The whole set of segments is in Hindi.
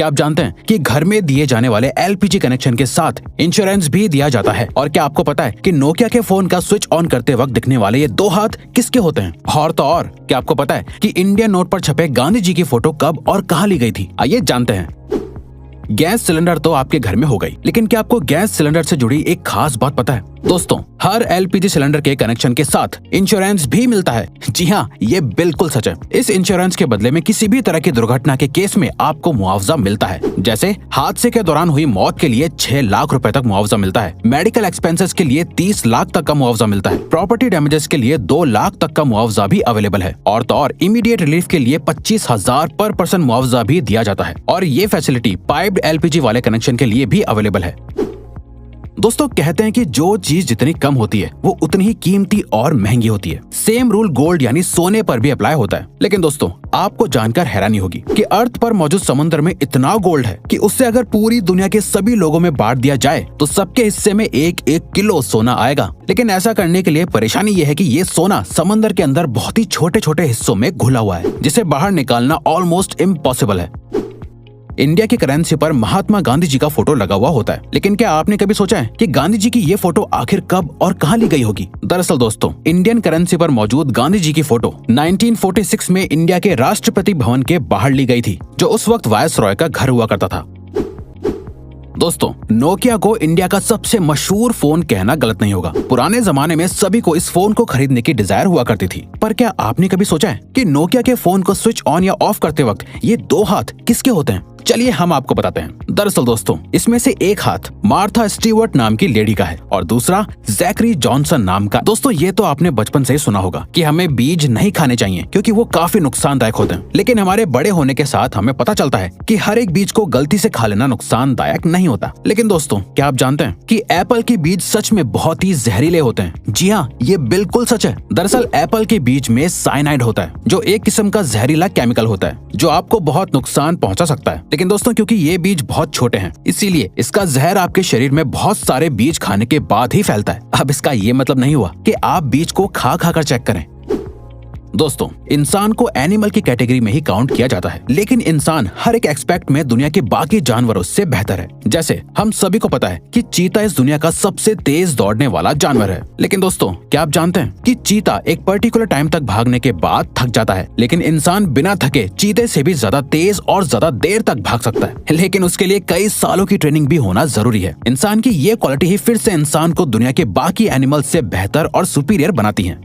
क्या आप जानते हैं कि घर में दिए जाने वाले एलपीजी कनेक्शन के साथ इंश्योरेंस भी दिया जाता है? और क्या आपको पता है कि नोकिया के फोन का स्विच ऑन करते वक्त दिखने वाले ये 2 हाथ किसके होते हैं? और तो और क्या आपको पता है कि इंडियन नोट पर छपे गांधी जी की फोटो कब और कहां ली गई थी? आइए जानते हैं। गैस सिलेंडर तो आपके घर में हो गई, लेकिन क्या आपको गैस सिलेंडर से जुड़ी एक खास बात पता है? दोस्तों, हर एलपीजी सिलेंडर के कनेक्शन के साथ इंश्योरेंस भी मिलता है। जी हाँ, ये बिल्कुल सच है। इस इंश्योरेंस के बदले में किसी भी तरह की दुर्घटना के केस में आपको मुआवजा मिलता है। जैसे हादसे के दौरान हुई मौत के लिए 6 लाख रुपए तक मुआवजा मिलता है। मेडिकल एक्सपेंसेस के लिए 30 लाख तक का मुआवजा मिलता है। प्रॉपर्टी डैमेजेस के लिए 2 लाख तक का मुआवजा भी अवेलेबल है। और तो और इमीडिएट रिलीफ के लिए 25,000 पर पर्सन मुआवजा भी दिया जाता है। और ये फैसिलिटी पाइप्ड एलपीजी वाले कनेक्शन के लिए भी अवेलेबल है। दोस्तों, कहते हैं कि जो चीज जितनी कम होती है वो उतनी ही कीमती और महंगी होती है। सेम रूल गोल्ड यानी सोने पर भी अप्लाई होता है। लेकिन दोस्तों, आपको जानकर हैरानी होगी कि अर्थ पर मौजूद समुद्र में इतना गोल्ड है कि उससे अगर पूरी दुनिया के सभी लोगों में बांट दिया जाए तो सबके हिस्से में 1-1 किलो सोना आएगा। लेकिन ऐसा करने के लिए परेशानी ये है कि ये सोना समंदर के अंदर बहुत ही छोटे छोटे हिस्सों में घुला हुआ है, जिसे बाहर निकालना ऑलमोस्ट इम्पॉसिबल है। इंडिया की करेंसी पर महात्मा गांधी जी का फोटो लगा हुआ होता है, लेकिन क्या आपने कभी सोचा है कि गांधी जी की ये फोटो आखिर कब और कहां ली गई होगी? दरअसल दोस्तों, इंडियन करेंसी पर मौजूद गांधी जी की फोटो 1946 में इंडिया के राष्ट्रपति भवन के बाहर ली गई थी, जो उस वक्त वायसरॉय का घर हुआ करता था। दोस्तों, नोकिया को इंडिया का सबसे मशहूर फोन कहना गलत नहीं होगा। पुराने जमाने में सभी को इस फोन को खरीदने की डिजायर हुआ करती थी। पर क्या आपने कभी सोचा है कि नोकिया के फोन को स्विच ऑन या ऑफ करते वक्त ये 2 हाथ किसके होते हैं? चलिए हम आपको बताते हैं। दरअसल दोस्तों, इसमें से एक हाथ मार्था स्टीवर्ट नाम की लेडी का है और दूसरा जैकरी जॉनसन नाम का। दोस्तों, ये तो आपने बचपन से ही सुना होगा कि हमें बीज नहीं खाने चाहिए क्योंकि वो काफी नुकसानदायक होते हैं। लेकिन हमारे बड़े होने के साथ हमें पता चलता है कि हर एक बीज को गलती से खा लेना नुकसानदायक नहीं होता। लेकिन दोस्तों, क्या आप जानते हैं कि एप्पल के बीज सच में बहुत ही जहरीले होते हैं? जी हाँ, ये बिल्कुल सच है। दरअसल एप्पल के बीज में साइनाइड होता है, जो एक किस्म का जहरीला केमिकल होता है जो आपको बहुत नुकसान पहुंचा सकता है। लेकिन दोस्तों, क्योंकि ये बीज बहुत छोटे हैं, इसीलिए इसका जहर आपके शरीर में बहुत सारे बीज खाने के बाद ही फैलता है। अब इसका ये मतलब नहीं हुआ कि आप बीज को खा कर चेक करें। दोस्तों, इंसान को एनिमल की कैटेगरी में ही काउंट किया जाता है, लेकिन इंसान हर एक एस्पेक्ट में दुनिया के बाकी जानवरों से बेहतर है। जैसे हम सभी को पता है कि चीता इस दुनिया का सबसे तेज दौड़ने वाला जानवर है। लेकिन दोस्तों, क्या आप जानते हैं कि चीता एक पर्टिकुलर टाइम तक भागने के बाद थक जाता है, लेकिन इंसान बिना थके चीते से भी ज्यादा तेज और ज्यादा देर तक भाग सकता है। लेकिन उसके लिए कई सालों की ट्रेनिंग भी होना जरूरी है। इंसान की ये क्वालिटी ही फिर से इंसान को दुनिया के बाकी एनिमल से बेहतर और सुपीरियर बनाती है।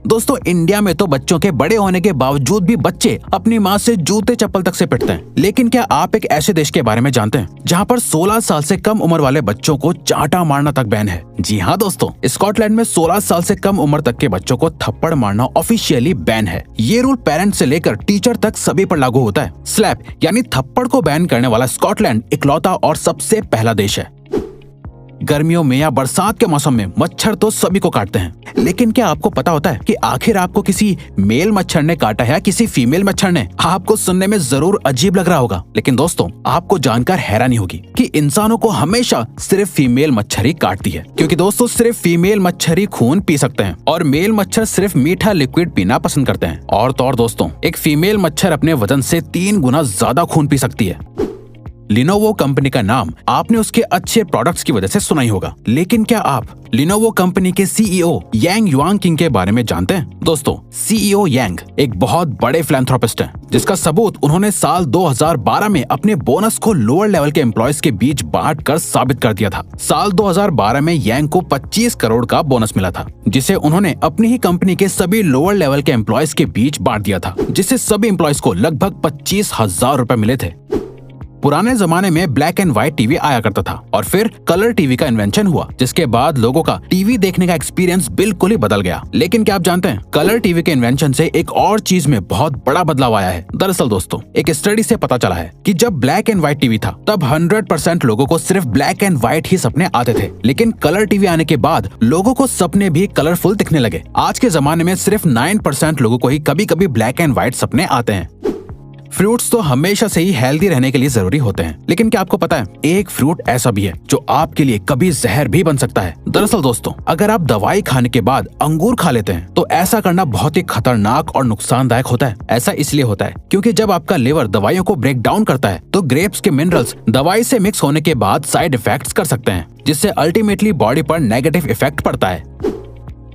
दोस्तों, इंडिया में तो बच्चों के बड़े होने के बावजूद भी बच्चे अपनी माँ से जूते चप्पल तक से पिटते हैं। लेकिन क्या आप एक ऐसे देश के बारे में जानते हैं जहाँ पर 16 साल से कम उम्र वाले बच्चों को चांटा मारना तक बैन है? जी हाँ दोस्तों, स्कॉटलैंड में 16 साल से कम उम्र तक के बच्चों को थप्पड़ मारना ऑफिशियली बैन है। ये रूल पेरेंट्स से लेकर टीचर तक सभी पर लागू होता है। स्लैप यानी थप्पड़ को बैन करने वाला स्कॉटलैंड इकलौता और सबसे पहला देश है। गर्मियों में या बरसात के मौसम में मच्छर तो सभी को काटते हैं, लेकिन क्या आपको पता होता है कि आखिर आपको किसी मेल मच्छर ने काटा है या किसी फीमेल मच्छर ने? आपको सुनने में जरूर अजीब लग रहा होगा, लेकिन दोस्तों, आपको जानकर हैरानी होगी कि इंसानों को हमेशा सिर्फ फीमेल मच्छर ही काटती है। क्योंकि दोस्तों, सिर्फ फीमेल मच्छर ही खून पी सकते हैं और मेल मच्छर सिर्फ मीठा लिक्विड पीना पसंद करते हैं। और तो और दोस्तों, एक फीमेल मच्छर अपने वजन से 3 गुना ज्यादा खून पी सकती है। लिनोवो कंपनी का नाम आपने उसके अच्छे प्रोडक्ट्स की वजह से सुना ही होगा, लेकिन क्या आप लिनोवो कंपनी के सीईओ यांग युआंगकिंग के बारे में जानते हैं? दोस्तों, सीईओ यांग एक बहुत बड़े फिलैंथ्रोपिस्ट हैं, जिसका सबूत उन्होंने साल 2012 में अपने बोनस को लोअर लेवल के एम्प्लॉयज के बीच बांट कर साबित कर दिया था। साल 2012 में यांग को 25 करोड़ का बोनस मिला था, जिसे उन्होंने अपनी ही कंपनी के सभी लोअर लेवल के एम्प्लॉयज के बीच बांट दिया था, जिससे सभी एम्प्लॉयज को लगभग 25,000 रुपए मिले थे। पुराने जमाने में ब्लैक एंड व्हाइट टीवी आया करता था और फिर कलर टीवी का इन्वेंशन हुआ, जिसके बाद लोगों का टीवी देखने का एक्सपीरियंस बिल्कुल ही बदल गया। लेकिन क्या आप जानते हैं, कलर टीवी के इन्वेंशन से एक और चीज में बहुत बड़ा बदलाव आया है। दरअसल दोस्तों, एक स्टडी से पता चला है कि जब ब्लैक एंड व्हाइट टीवी था तब 100% लोगों को सिर्फ ब्लैक एंड व्हाइट ही सपने आते थे, लेकिन कलर टीवी आने के बाद लोगों को सपने भी कलरफुल दिखने लगे। आज के जमाने में सिर्फ 9% लोगों को ही कभी कभी ब्लैक एंड व्हाइट सपने आते हैं। फ्रूट्स तो हमेशा से ही हेल्दी रहने के लिए जरूरी होते हैं, लेकिन क्या आपको पता है एक फ्रूट ऐसा भी है जो आपके लिए कभी जहर भी बन सकता है। दरअसल दोस्तों, अगर आप दवाई खाने के बाद अंगूर खा लेते हैं तो ऐसा करना बहुत ही खतरनाक और नुकसानदायक होता है। ऐसा इसलिए होता है क्योंकि जब आपका लिवर दवाइयों को ब्रेक डाउन करता है तो ग्रेप्स के मिनरल्स दवाई से मिक्स होने के बाद साइड इफेक्ट्स कर सकते हैं, जिससे अल्टीमेटली बॉडी पर नेगेटिव इफेक्ट पड़ता है।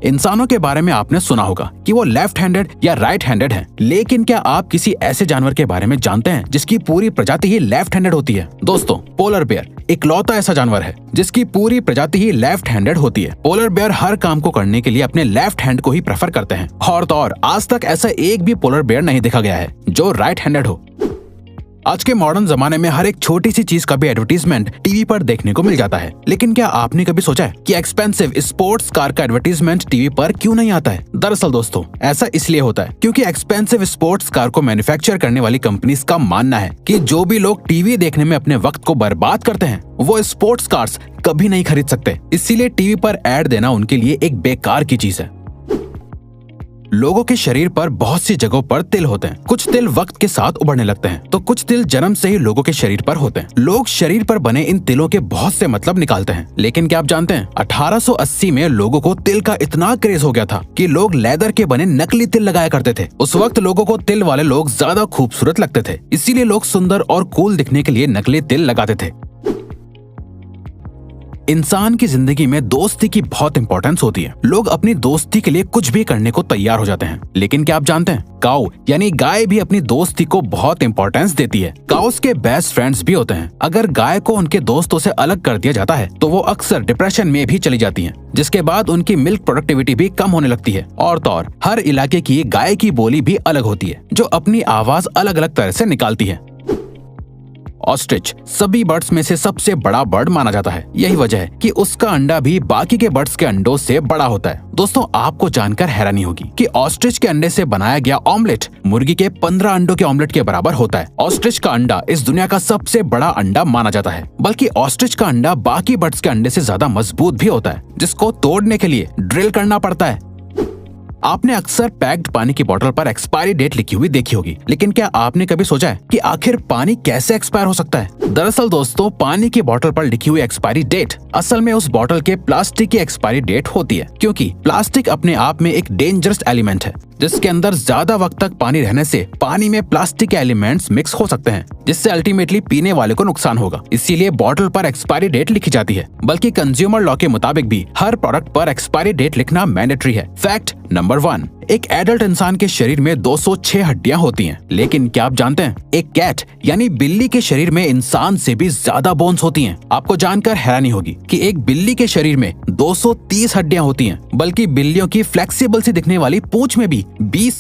इंसानों के बारे में आपने सुना होगा कि वो लेफ्ट हैंडेड या राइट हैंडेड हैं, लेकिन क्या आप किसी ऐसे जानवर के बारे में जानते हैं जिसकी पूरी प्रजाति ही लेफ्ट हैंडेड होती है? दोस्तों, पोलर बेयर इकलौता ऐसा जानवर है जिसकी पूरी प्रजाति ही लेफ्ट हैंडेड होती है। पोलर बेयर हर काम को करने के लिए अपने लेफ्ट हैंड को ही प्रेफर करते हैं और तो और आज तक ऐसा एक भी पोलर बेयर नहीं देखा गया है जो राइट हैंडेड हो। आज के मॉडर्न जमाने में हर एक छोटी सी चीज का भी एडवर्टीजमेंट टीवी पर देखने को मिल जाता है, लेकिन क्या आपने कभी सोचा है कि एक्सपेंसिव स्पोर्ट्स कार का एडवर्टीजमेंट टीवी पर क्यों नहीं आता है? दरअसल दोस्तों, ऐसा इसलिए होता है क्योंकि एक्सपेंसिव स्पोर्ट्स कार को मैन्युफैक्चर करने वाली कंपनीज का मानना है कि जो भी लोग टीवी देखने में अपने वक्त को बर्बाद करते हैं वो स्पोर्ट्स कार्स कभी नहीं खरीद सकते। इसीलिए टीवी पर एड देना उनके लिए एक बेकार की चीज है। लोगों के शरीर पर बहुत सी जगहों पर तिल होते हैं। कुछ तिल वक्त के साथ उभरने लगते हैं तो कुछ तिल जन्म से ही लोगों के शरीर पर होते हैं। लोग शरीर पर बने इन तिलों के बहुत से मतलब निकालते हैं, लेकिन क्या आप जानते हैं 1880 में लोगों को तिल का इतना क्रेज हो गया था कि लोग लेदर के बने नकली तिल लगाया करते थे। उस वक्त लोगों को तिल वाले लोग ज्यादा खूबसूरत लगते थे, इसीलिए लोग सुंदर और कूल दिखने के लिए नकली तिल लगाते थे। इंसान की जिंदगी में दोस्ती की बहुत इंपॉर्टेंस होती है। लोग अपनी दोस्ती के लिए कुछ भी करने को तैयार हो जाते हैं, लेकिन क्या आप जानते हैं काऊ यानी गाय भी अपनी दोस्ती को बहुत इंपॉर्टेंस देती है। काउस के बेस्ट फ्रेंड्स भी होते हैं। अगर गाय को उनके दोस्तों से अलग कर दिया जाता है तो वो अक्सर डिप्रेशन में भी चली जाती हैं, जिसके बाद उनकी मिल्क प्रोडक्टिविटी भी कम होने लगती है। और तो और हर इलाके की गाय की बोली भी अलग होती है जो अपनी आवाज अलग अलग तरह से निकालती है। ऑस्ट्रिच सभी बर्ड्स में से सबसे बड़ा बर्ड माना जाता है। यही वजह है कि उसका अंडा भी बाकी के बर्ड्स के अंडों से बड़ा होता है। दोस्तों, आपको जानकर हैरानी होगी कि ऑस्ट्रिच के अंडे से बनाया गया ऑमलेट मुर्गी के 15 अंडों के ऑमलेट के बराबर होता है। ऑस्ट्रिच का अंडा इस दुनिया का सबसे बड़ा अंडा माना जाता है, बल्कि ऑस्ट्रिच का अंडा बाकी बर्ड्स के अंडे से ज्यादा मजबूत भी होता है, जिसको तोड़ने के लिए ड्रिल करना पड़ता है। आपने अक्सर पैक्ड पानी की बोतल पर एक्सपायरी डेट लिखी हुई देखी होगी, लेकिन क्या आपने कभी सोचा है कि आखिर पानी कैसे एक्सपायर हो सकता है? दरअसल दोस्तों, पानी की बोतल पर लिखी हुई एक्सपायरी डेट असल में उस बोतल के प्लास्टिक की एक्सपायरी डेट होती है, क्योंकि प्लास्टिक अपने आप में एक डेंजरस एलिमेंट है जिसके अंदर ज्यादा वक्त तक पानी रहने से पानी में प्लास्टिक के एलिमेंट्स मिक्स हो सकते हैं, जिससे अल्टीमेटली पीने वाले को नुकसान होगा। इसीलिए बोतल पर एक्सपायरी डेट लिखी जाती है, बल्कि कंज्यूमर लॉ के मुताबिक भी हर प्रोडक्ट पर एक्सपायरी डेट लिखना मैंडेटरी है। फैक्ट नंबर 1, एक एडल्ट इंसान के शरीर में 206 हड्डियां होती हैं, लेकिन क्या आप जानते हैं एक कैट यानी बिल्ली के शरीर में इंसान से भी ज्यादा बोन्स होती हैं। आपको जानकर हैरानी होगी कि एक बिल्ली के शरीर में 230 हड्डियां होती हैं, बल्कि बिल्लियों की फ्लेक्सिबल सी दिखने वाली पूंछ में भी 20